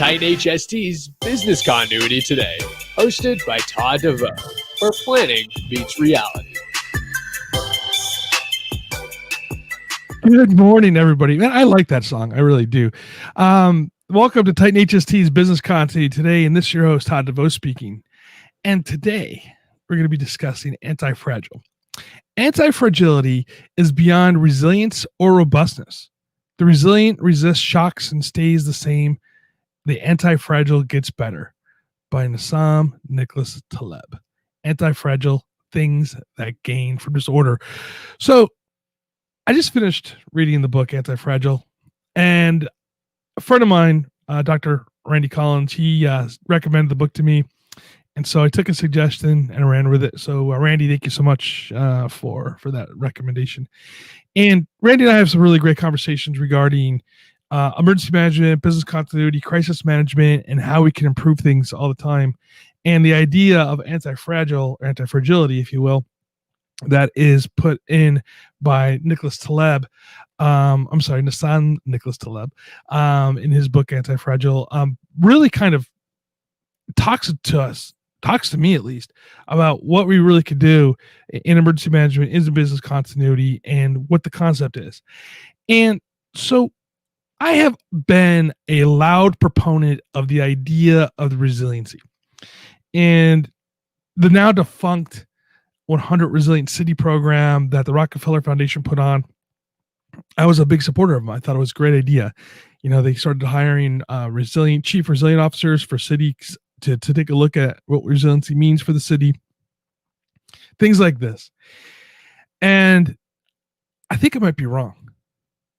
Titan HST's Business Continuity Today, hosted by Todd DeVoe, where planning meets reality. Good morning, everybody. Man, I like that song. I really do. Welcome to Titan HST's Business Continuity Today, and this is your host, Todd DeVoe speaking. And today, we're going to be discussing Antifragile. Antifragility is beyond resilience or robustness. The resilient resists shocks and stays the same. The antifragile gets better, by Nassim Nicholas Taleb. Antifragile, things that gain from disorder. So I just finished reading the book Antifragile, and a friend of mine, Dr. Randy Collins, he recommended the book to me. And so I took a suggestion and ran with it. So Randy, thank you so much for that recommendation. And Randy and I have some really great conversations regarding emergency management, business continuity, crisis management, and how we can improve things all the time. And the idea of antifragility, if you will, that is put in by Nassim Nicholas Taleb, in his book Antifragile, really kind of talks to me at least, about what we really could do in emergency management, in business continuity, and what the concept is. And so I have been a loud proponent of the idea of the resiliency. And the now defunct 100 Resilient City program that the Rockefeller Foundation put on, I was a big supporter of them. I thought it was a great idea. You know, they started hiring chief resilient officers for cities to take a look at what resiliency means for the city, things like this. And I think it might be wrong.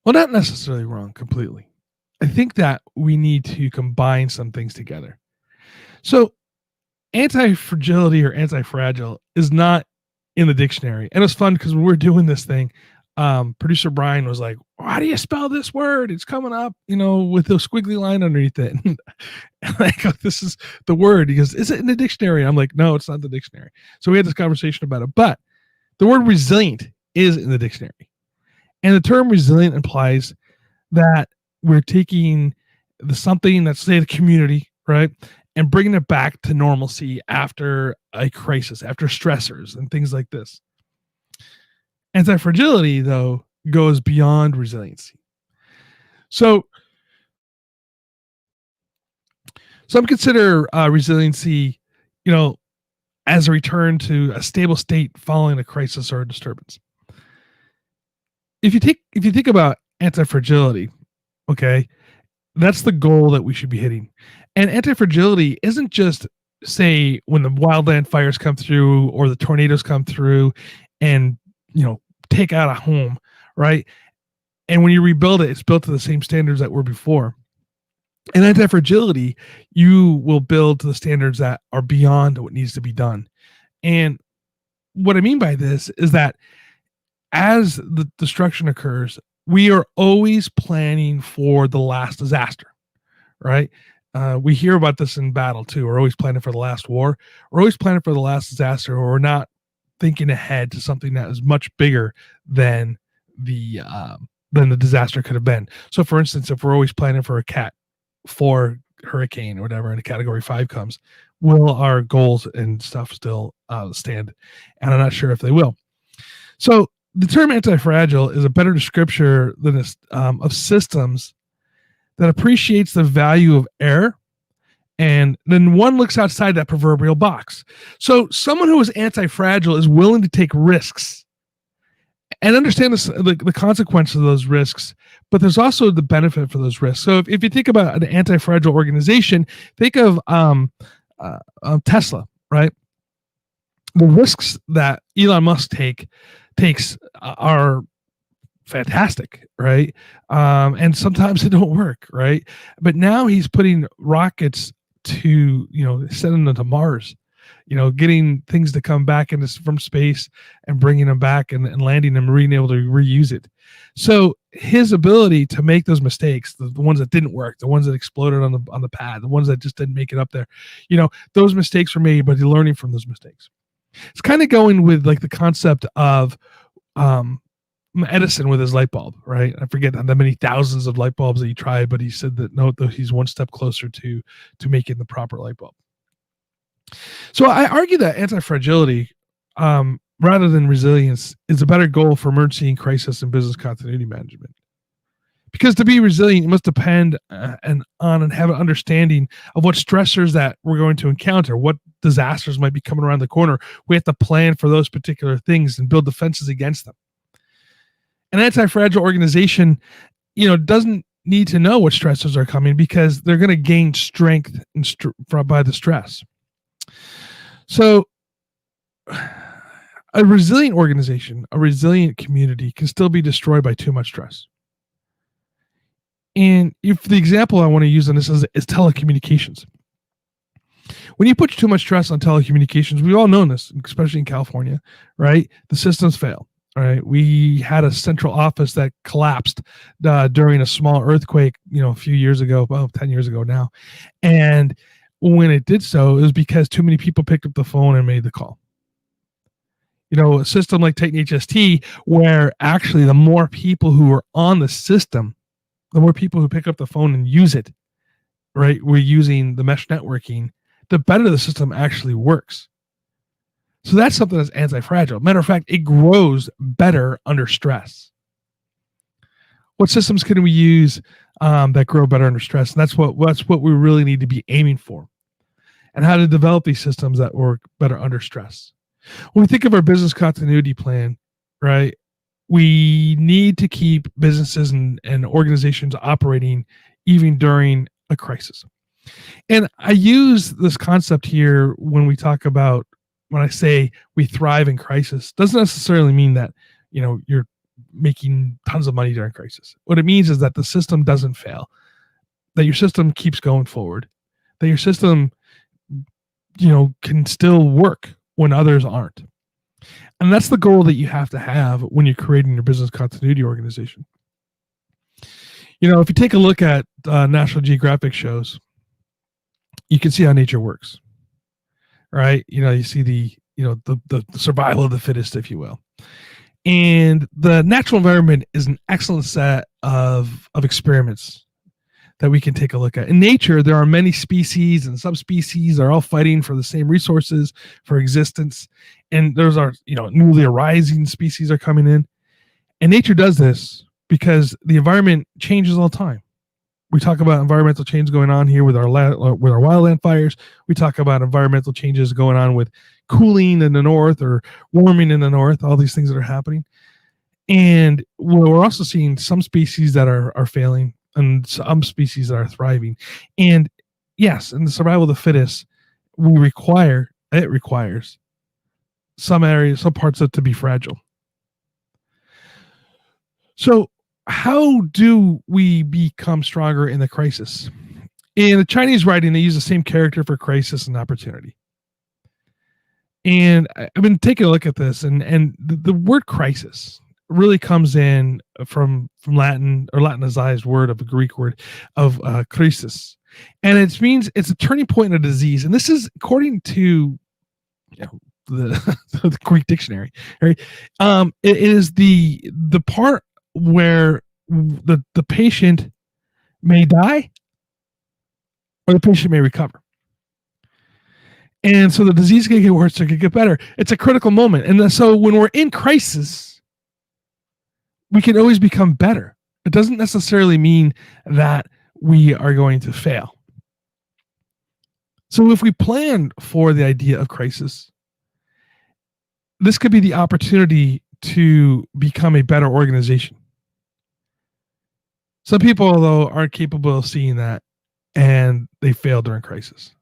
Well, not necessarily wrong completely. I think that we need to combine some things together. So antifragility or antifragile is not in the dictionary. And it's fun because when we're doing this thing, producer Brian was like, how do you spell this word? It's coming up, with the squiggly line underneath it. And I go, this is the word. He goes, is it in the dictionary? I'm like, no, it's not in the dictionary. So we had this conversation about it. But the word resilient is in the dictionary. And the term resilient implies that we're taking something that's, say, the community, right, and bringing it back to normalcy after a crisis, after stressors and things like this. Antifragility, though, goes beyond resiliency. So some consider resiliency, as a return to a stable state following a crisis or a disturbance. If you think about antifragility, okay, that's the goal that we should be hitting. And antifragility isn't just, say, when the wildland fires come through or the tornadoes come through and take out a home, right? And when you rebuild it, it's built to the same standards that were before. In antifragility, you will build to the standards that are beyond what needs to be done. And what I mean by this is that as the destruction occurs, we are always planning for the last disaster, right? We hear about this in battle too. We're always planning for the last war. We're always planning for the last disaster, or we're not thinking ahead to something that is much bigger than the disaster could have been. So, for instance, if we're always planning for a Cat 4 hurricane or whatever, and a Category 5 comes, will our goals and stuff still stand? And I'm not sure if they will. So, the term antifragile is a better descriptor than this, of systems that appreciates the value of error. And then one looks outside that proverbial box. So someone who is anti-fragile is willing to take risks and understand the consequences of those risks, but there's also the benefit for those risks. So if you think about an anti-fragile organization, think of Tesla, right? The risks that Elon Musk takes are fantastic, right? And sometimes they don't work, right? But now he's putting rockets to sending them to Mars, getting things to come back from space and bringing them back and landing them and being able to reuse it. So his ability to make those mistakes, the ones that didn't work, the ones that exploded on the pad, the ones that just didn't make it up there, those mistakes were made, but he's learning from those mistakes. It's kind of going with like the concept of Edison with his light bulb, right? I forget how many thousands of light bulbs that he tried, but he said that no, he's one step closer to making the proper light bulb. So I argue that antifragility, rather than resilience, is a better goal for emergency and crisis and business continuity management. Because to be resilient, you must depend and have an understanding of what stressors that we're going to encounter, what disasters might be coming around the corner. We have to plan for those particular things and build defenses against them. An anti-fragile organization, doesn't need to know what stressors are coming because they're going to gain strength by the stress. So a resilient organization, a resilient community can still be destroyed by too much stress. And if the example I want to use on this is telecommunications. When you put too much stress on telecommunications, we've all known this, especially in California, right? The systems fail. All right. We had a central office that collapsed during a small earthquake, a few years ago, 10 years ago now. And when it did so, it was because too many people picked up the phone and made the call. A system like Titan HST, where actually the more people who are on the system, the more people who pick up the phone and use it, right? We're using the mesh networking, the better the system actually works. So that's something that's anti-fragile. Matter of fact, it grows better under stress. What systems can we use that grow better under stress? And that's what we really need to be aiming for. And how to develop these systems that work better under stress. When we think of our business continuity plan, right, we need to keep businesses and organizations operating even during a crisis. And I use this concept here when I say we thrive in crisis. Doesn't necessarily mean that, you're making tons of money during crisis. What it means is that the system doesn't fail, that your system keeps going forward, that your system, can still work when others aren't. And that's the goal that you have to have when you're creating your business continuity organization. If you take a look at National Geographic shows, you can see how nature works, right? You see the survival of the fittest, if you will. And the natural environment is an excellent set of experiments that we can take a look at. In nature, there are many species and subspecies that are all fighting for the same resources for existence. And those are, newly arising species are coming in. And nature does this because the environment changes all the time. We talk about environmental change going on here with our wildland fires. We talk about environmental changes going on with cooling in the north or warming in the north, all these things that are happening. And we're also seeing some species that are failing and some species that are thriving. And yes, in the survival of the fittest, it requires some areas, some parts of it to be fragile. So how do we become stronger in the crisis? In the Chinese writing, they use the same character for crisis and opportunity. And I've been taking a look at this, and the word crisis really comes in from Latin, or Latinized word of a Greek word of crisis. And it means it's a turning point in a disease. And this is according to the Greek dictionary, right? It is the part where the patient may die or the patient may recover. And so the disease can get worse or can get better. It's a critical moment. And so when we're in crisis, we can always become better. It doesn't necessarily mean that we are going to fail. So if we plan for the idea of crisis, this could be the opportunity to become a better organization. Some people, though, aren't capable of seeing that, and they fail during crisis.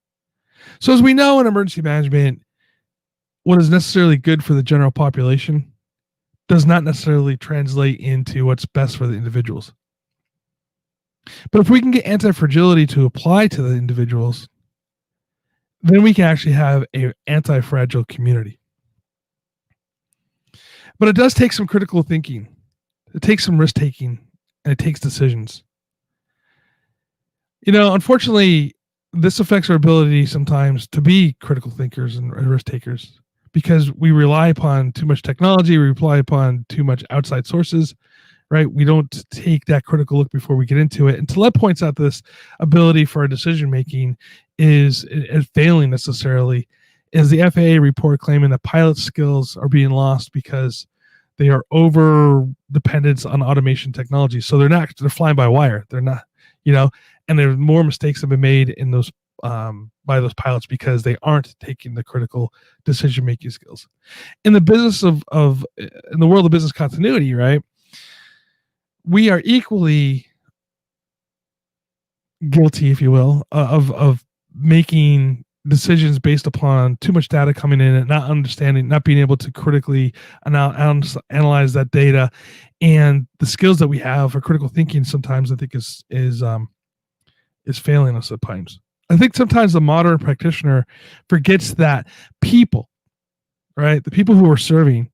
So as we know in emergency management, what is necessarily good for the general population does not necessarily translate into what's best for the individuals. But if we can get antifragility to apply to the individuals, then we can actually have an anti-fragile community. But it does take some critical thinking. It takes some risk taking, and it takes decisions. Unfortunately, this affects our ability sometimes to be critical thinkers and risk takers because we rely upon too much technology, we rely upon too much outside sources, right? We don't take that critical look before we get into it. And Taleb points out this ability for our decision making is failing necessarily. Is the FAA report claiming that pilot skills are being lost because they are over dependent on automation technology? So they're flying by wire. They're not, and there's more mistakes have been made in those by those pilots because they aren't taking the critical decision making skills. In the business in the world of business continuity, right? We are equally guilty, if you will, of making decisions based upon too much data coming in and not understanding, not being able to critically analyze that data, and the skills that we have for critical thinking. Sometimes I think is failing us at times. I think sometimes the modern practitioner forgets that people, right, the people who are serving,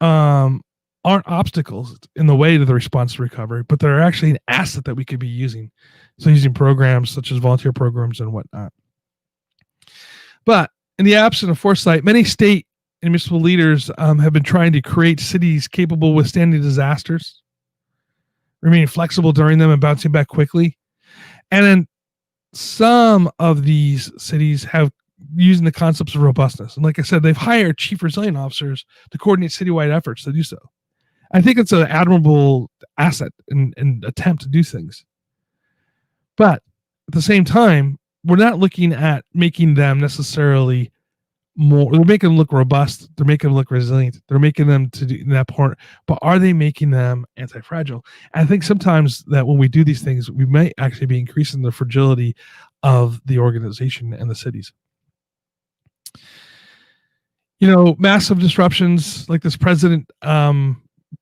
aren't obstacles in the way to the response to recovery, but they're actually an asset that we could be using. So using programs such as volunteer programs and whatnot. But in the absence of foresight, many state and municipal leaders have been trying to create cities capable of withstanding disasters, remaining flexible during them and bouncing back quickly. And then some of these cities have using the concepts of robustness. And like I said, they've hired chief resilient officers to coordinate citywide efforts to do so. I think it's an admirable asset and attempt to do things. But at the same time, we're not looking at making them necessarily more, they're making them look robust, they're making them look resilient, they're making them to do that part, but are they making them anti-fragile? And I think sometimes that when we do these things, we might actually be increasing the fragility of the organization and the cities. Massive disruptions like this present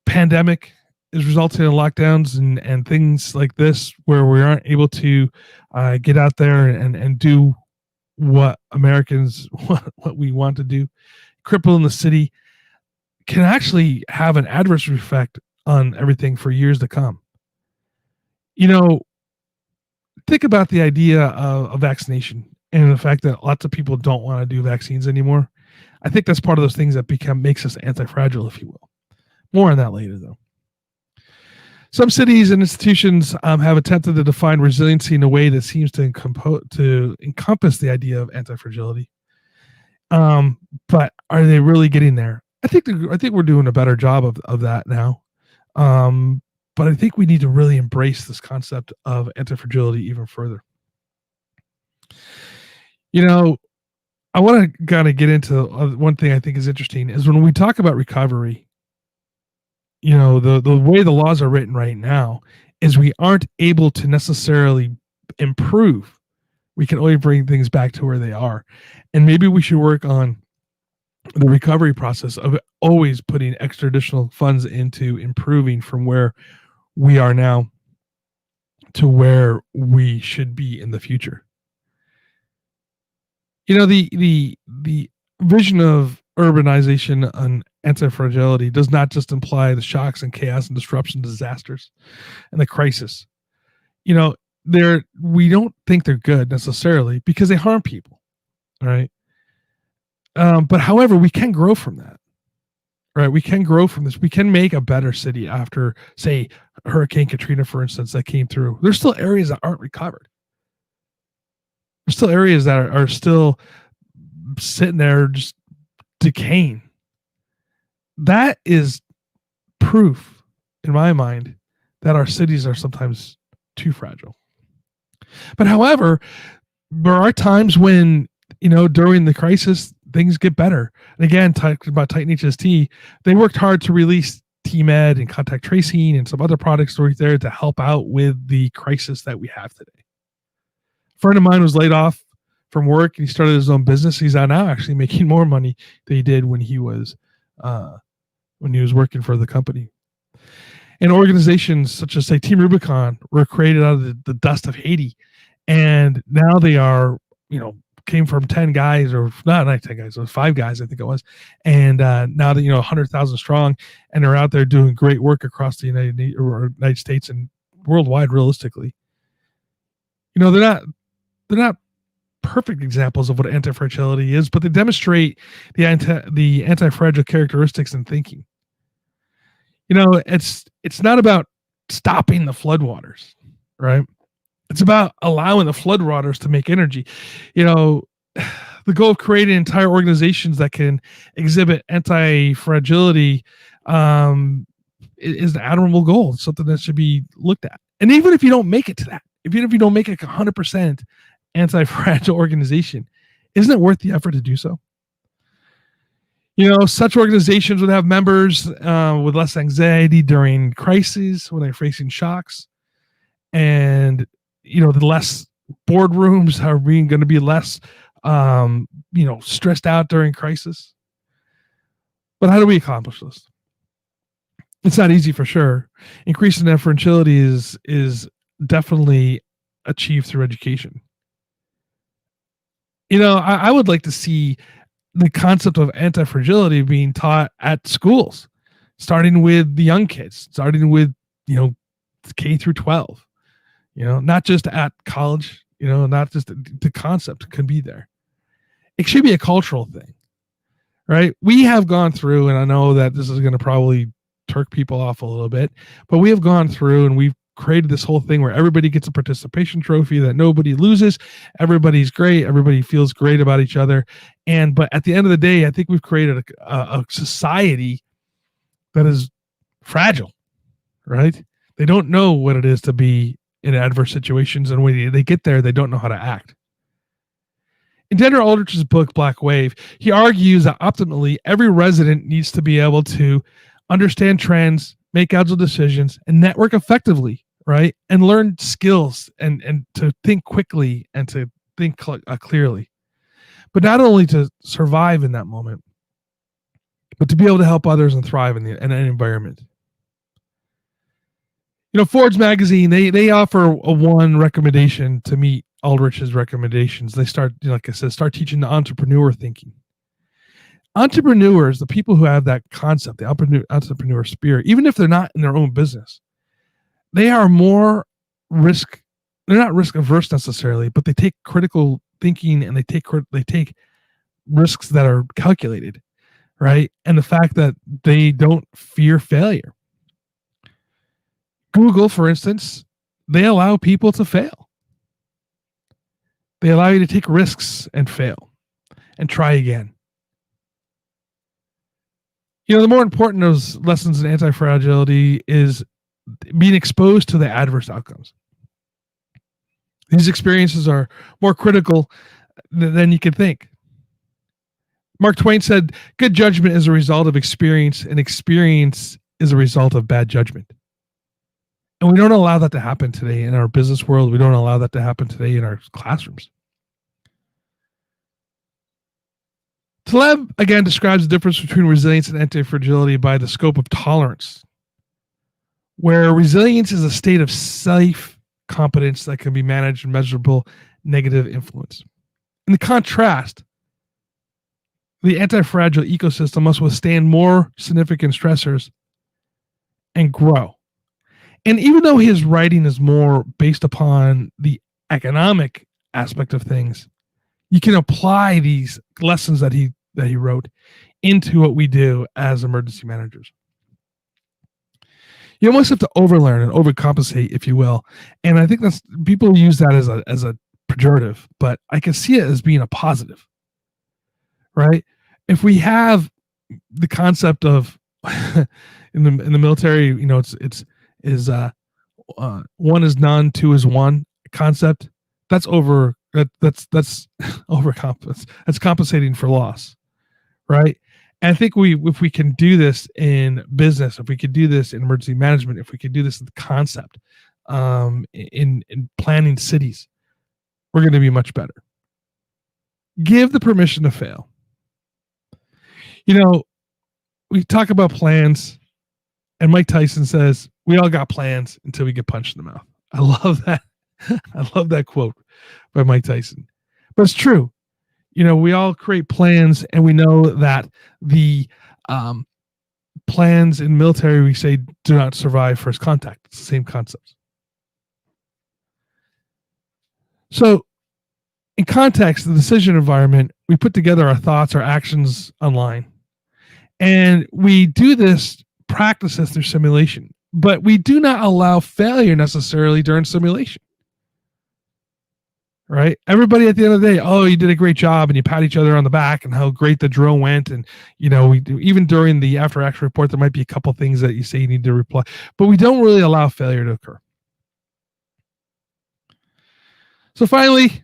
pandemic is resulting in lockdowns and things like this where we aren't able to get out there and do what Americans what we want to do. Crippling the city can actually have an adverse effect on everything for years to come. Think about the idea of vaccination and the fact that lots of people don't want to do vaccines anymore. I think that's part of those things that makes us anti-fragile, if you will. More on that later, though. Some cities and institutions have attempted to define resiliency in a way that seems to encompass the idea of anti-fragility. But are they really getting there? I think we're doing a better job of that now. But I think we need to really embrace this concept of anti-fragility even further. I want to kind of get into one thing I think is interesting is when we talk about recovery, the way the laws are written right now is we aren't able to necessarily improve. We can only bring things back to where they are. And maybe we should work on the recovery process of always putting extra additional funds into improving from where we are now to where we should be in the future. The vision of urbanization and anti-fragility does not just imply the shocks and chaos and disruption, disasters, and the crisis. We don't think they're good necessarily because they harm people, right? But however, we can grow from that, right? We can grow from this. We can make a better city after, say, Hurricane Katrina, for instance, that came through. There's still areas that aren't recovered. There's still areas that are still sitting there just decaying. That is proof, in my mind, that our cities are sometimes too fragile. But however, there are times when, during the crisis, things get better. And again, talking about Titan HST, they worked hard to release TMed and contact tracing and some other products right there to help out with the crisis that we have today. A friend of mine was laid off from work and he started his own business. He's now actually making more money than he did when he was working for the company. And organizations such as, say, Team Rubicon were created out of the dust of Haiti. And now they are, came from 10 guys, or not 10 guys, it was 5 guys, I think it was. And now that, 100,000 strong, and they're out there doing great work across the United States and worldwide, realistically. They're not perfect examples of what antifragility is, but they demonstrate the anti-fragile characteristics in thinking. It's not about stopping the floodwaters, right? It's about allowing the floodwaters to make energy. The goal of creating entire organizations that can exhibit anti-fragility is an admirable goal. It's something that should be looked at. And even if you don't make it to that, even if you don't make it 100% anti-fragile organization, isn't it worth the effort to do so? Such organizations would have members with less anxiety during crises when they're facing shocks, and the less boardrooms are going to be less stressed out during crisis. But how do we accomplish this? It's not easy for sure. Increasing antifragility is definitely achieved through education. I would like to see the concept of antifragility being taught at schools, starting with the young kids, starting with K through 12. Not just at college. Not just the concept can be there. It should be a cultural thing, right? We have gone through, and I know that this is going to probably turk people off a little bit, but we have gone through and we've created this whole thing where everybody gets a participation trophy, that nobody loses, everybody's great, everybody feels great about each other. But at the end of the day, I think we've created a society that is fragile, right? They don't know what it is to be in adverse situations, and when they get there, they don't know how to act. In Daniel Aldrich's book, Black Wave, he argues that optimally, every resident needs to be able to understand trends, make agile decisions, and network effectively, right? And learn skills and to think quickly and to think clearly. But not only to survive in that moment, but to be able to help others and thrive in an environment. Forbes magazine, they offer a one recommendation to meet Aldrich's recommendations. They start, like I said, start teaching the entrepreneur thinking. Entrepreneurs, the people who have that concept, the entrepreneur spirit, even if they're not in their own business, they are more they're not risk averse necessarily, but they take critical thinking and they take risks that are calculated, right? And the fact that they don't fear failure. Google, for instance, they allow people to fail. They allow you to take risks and fail and try again. The more important of those lessons in antifragility is being exposed to the adverse outcomes. These experiences are more critical than you could think. Mark Twain said, good judgment is a result of experience, and experience is a result of bad judgment. And we don't allow that to happen today in our business world. We don't allow that to happen today in our classrooms. Taleb, again, describes the difference between resilience and antifragility by the scope of tolerance, where resilience is a state of safe competence that can be managed and measurable negative influence. In the contrast, the antifragile ecosystem must withstand more significant stressors and grow. And even though his writing is more based upon the economic aspect of things, you can apply these lessons that he wrote into what we do as emergency managers. You almost have to overlearn and overcompensate, if you will. And I think that's, people use that as a pejorative, but I can see it as being a positive, right? If we have the concept of in the military, it's one is none, two is one concept. That's overcompensate. That's compensating for loss, right? And I think if we can do this in business, if we could do this in emergency management, if we could do this in the concept, in planning cities, we're going to be much better. Give the permission to fail. We talk about plans, and Mike Tyson says, we all got plans until we get punched in the mouth. I love that. I love that quote by Mike Tyson. But it's true. We all create plans, and we know that the plans in military, we say, do not survive first contact. It's the same concept. So in context, the decision environment, we put together our thoughts, our actions online. And we do this practices through simulation, but we do not allow failure necessarily during simulation. Right? Everybody at the end of the day, oh, you did a great job, and you pat each other on the back and how great the drill went. And, we do, even during the after action report, there might be a couple things that you say you need to reply, but we don't really allow failure to occur. So finally,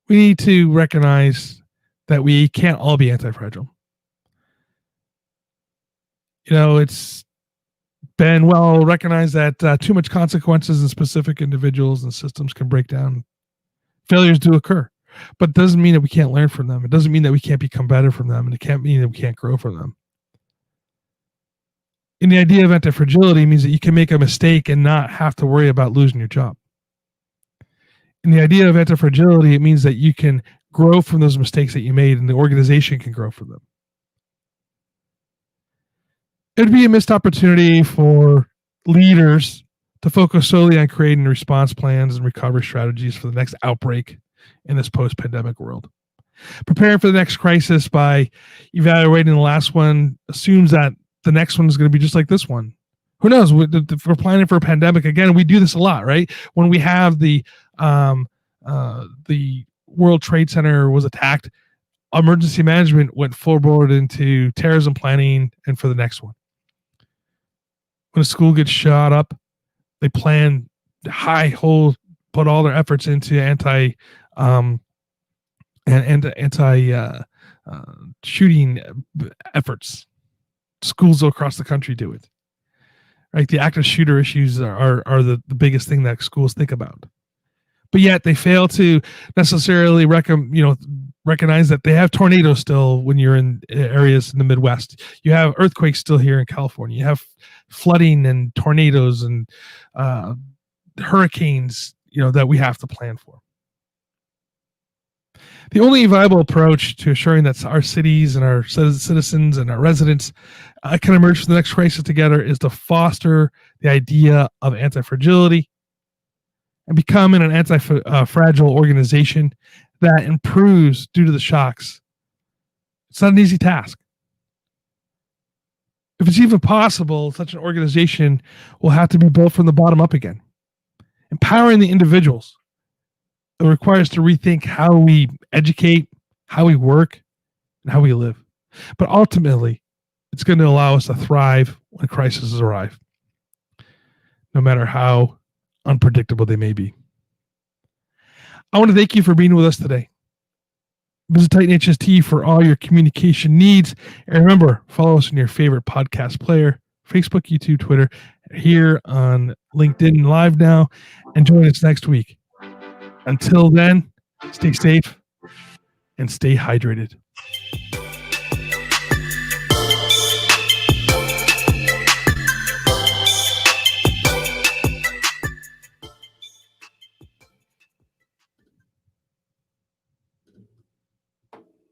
we need to recognize that we can't all be anti-fragile. It's been well recognized that too much consequences in specific individuals and systems can break down. Failures do occur, but it doesn't mean that we can't learn from them. It doesn't mean that we can't become better from them, and it can't mean that we can't grow from them. And the idea of antifragility means that you can make a mistake and not have to worry about losing your job. And the idea of antifragility, it means that you can grow from those mistakes that you made, and the organization can grow from them. It would be a missed opportunity for leaders to focus solely on creating response plans and recovery strategies for the next outbreak in this post-pandemic world. Preparing for the next crisis by evaluating the last one assumes that the next one is going to be just like this one. Who knows? If we're planning for a pandemic, again, we do this a lot, right? When we have the World Trade Center was attacked, emergency management went forward into terrorism planning and for the next one. When a school gets shot up, they plan put all their efforts into shooting efforts. Schools across the country do it. Right? The active shooter issues are the biggest thing that schools think about. But yet they fail to necessarily recognize that they have tornadoes still when you're in areas in the Midwest. You have earthquakes still here in California. You have flooding and tornadoes and hurricanes, that we have to plan for. The only viable approach to assuring that our cities and our citizens and our residents can emerge from the next crisis together is to foster the idea of antifragility and become an anti-fragile organization that improves due to the shocks. It's not an easy task. If it's even possible, such an organization will have to be built from the bottom up again. Empowering the individuals, it requires to rethink how we educate, how we work, and how we live. But ultimately, it's going to allow us to thrive when crises arrive, no matter how unpredictable they may be. I want to thank you for being with us today. Visit Titan HST for all your communication needs. And remember, follow us on your favorite podcast player, Facebook, YouTube, Twitter, here on LinkedIn Live now, and join us next week. Until then, stay safe and stay hydrated.